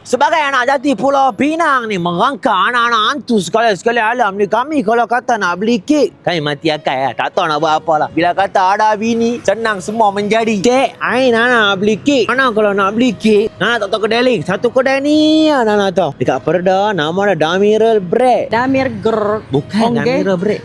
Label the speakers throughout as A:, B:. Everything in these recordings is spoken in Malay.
A: Sebagai anak jati Pulau Pinang ni, merangkak anak-anak hantu sekali-sekali alam ni, kami kalau kata nak beli kek, kami mati akal lah. Tak tahu nak buat apa lah. Bila kata ada bini, senang semua menjadi. Cik, Ain nak beli kek. Mana kalau nak beli kek, Nana tak tahu kedai link. Satu kedai ni Nana tahu. Dekat Perda, nama dia Damiral Bread.
B: Damir ger.
A: Bukan Damiral Bread.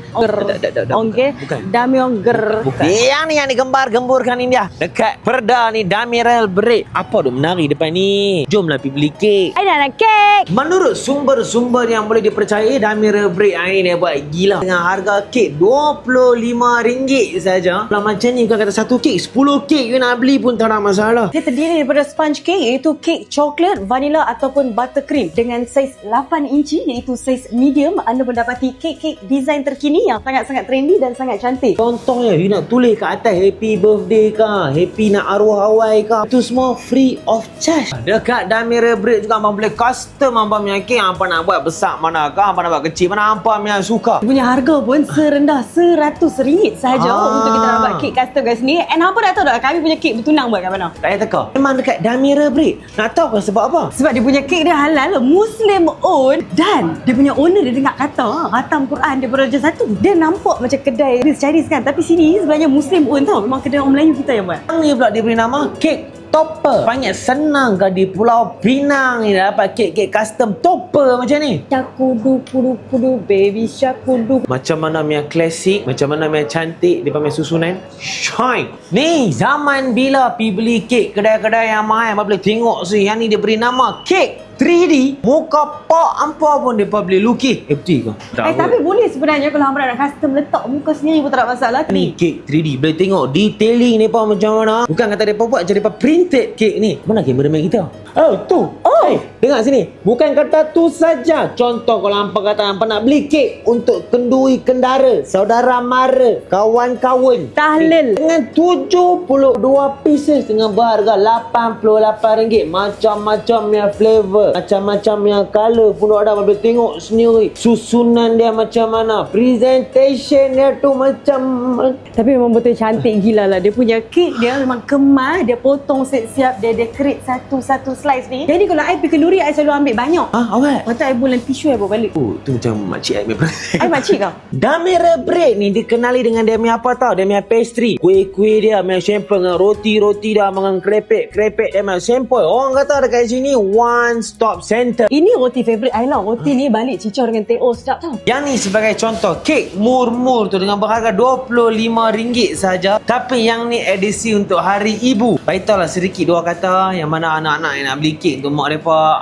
B: Ongge.
A: Bukan.
B: Damiong ger.
A: Bukan. Yang ni yang digembar-gemburkan ni dia. Dekat Perda ni Damiral Bread. Apa tu menari depan ni? Jomlah pergi beli kek.
B: Ain nak kek.
A: Menurut sumber-sumber yang boleh dipercayai, Damiral Bread Ain dia buat gila. Dengan harga kek RM25 saja. Kalau macam ni kau kata satu kek, 10 kek you nak beli pun tak ada masalah.
B: Dia terdiri daripada sponge cake iaitu kek coklat, vanila ataupun buttercream dengan saiz 8 inci iaitu saiz medium. Anda mendapati kek-kek desain terkini yang sangat-sangat trendy dan sangat cantik.
A: Contohnya you nak tulis kat atas happy birthday ke, happy nak arwah awal ke, itu semua free of charge. Dekat Damiral Bread juga abang boleh custom abang punya kek. Apa nak buat besar mana ke, apa nak buat kecil mana, apa yang suka.
B: Dia punya harga pun serendah RM100 sahaja untuk kita nak buat kek custom kat sini. And apa nak tahu tak, kami punya kek bertunang buat kat mana?
A: Tak payah teka. Memang dekat Damiral Bread. Nak tahu ke sebab apa?
B: Sebab dia punya kek dia halal, Muslim own, dan dia punya owner dia dengar kata khatam Quran daripada Raja Satu. Dia nampak macam kedai Chinese kan, tapi sini sebenarnya Muslim own tau. Memang kedai orang Melayu kita yang buat.
A: Yang ni pula dia beri nama kek topper. Banyak senang ke di Pulau Pinang ni dapat kek-kek custom topper macam ni.
B: Syakudu kudu baby syakudu.
A: Macam mana yang klasik, macam mana yang cantik, dia pakai susunan shine. Ni zaman bila pergi beli kek kedai-kedai yang mahal, abang boleh tengok sini. Yang ni dia beri nama kek 3D. Muka pak hampa pun dia boleh lukis. Betul ke?
B: Tapi boleh sebenarnya kalau hampa nak custom letak muka sendiri pun tak ada masalah.
A: Ni kek 3D. Boleh tengok detailing ni pun macam mana. Bukan kata dia buat macam dia printed kek ni. Mana kameraman kita? Oh, tu. Hey, dengar sini. Bukan kata tu saja. Contoh kalau hampa kata hampa nak beli kek untuk kenduri kendara, saudara mara, kawan-kawan.
B: Tahlil.
A: Dengan 72 pieces dengan berharga RM88. Macam-macam yang flavor, macam-macam yang color pun ada. Boleh tengok sendiri. Susunan dia macam mana, presentation dia tu macam.
B: Tapi memang betul cantik gila lah. Dia punya kek dia memang kemas. Dia potong siap-siap. Dia decorate satu-satu slice ni. Jadi kalau I pergi kenduri, I selalu ambil banyak.
A: Awak?
B: Lepas tu I bulan tisu I bawa balik.
A: Oh, tu macam makcik I.
B: I makcik kau?
A: Damiral Bread ni dikenali dengan dia punya apa tau? Dia punya pastry. Kuih-kuih dia punya sampel dengan roti-roti dia dengan krepek-krepek dia punya sampel. Orang kata dekat sini one stop center.
B: Ini roti favourite I lah. Roti ni balik cicau dengan teh. Oh, sedap tau.
A: Yang ni sebagai contoh kek mur-mur tu dengan berharga RM25 saja. Tapi yang ni edisi untuk Hari Ibu. Baiklah sedikit dua kata yang mana anak-anak yang nak beli kek untuk mak mereka.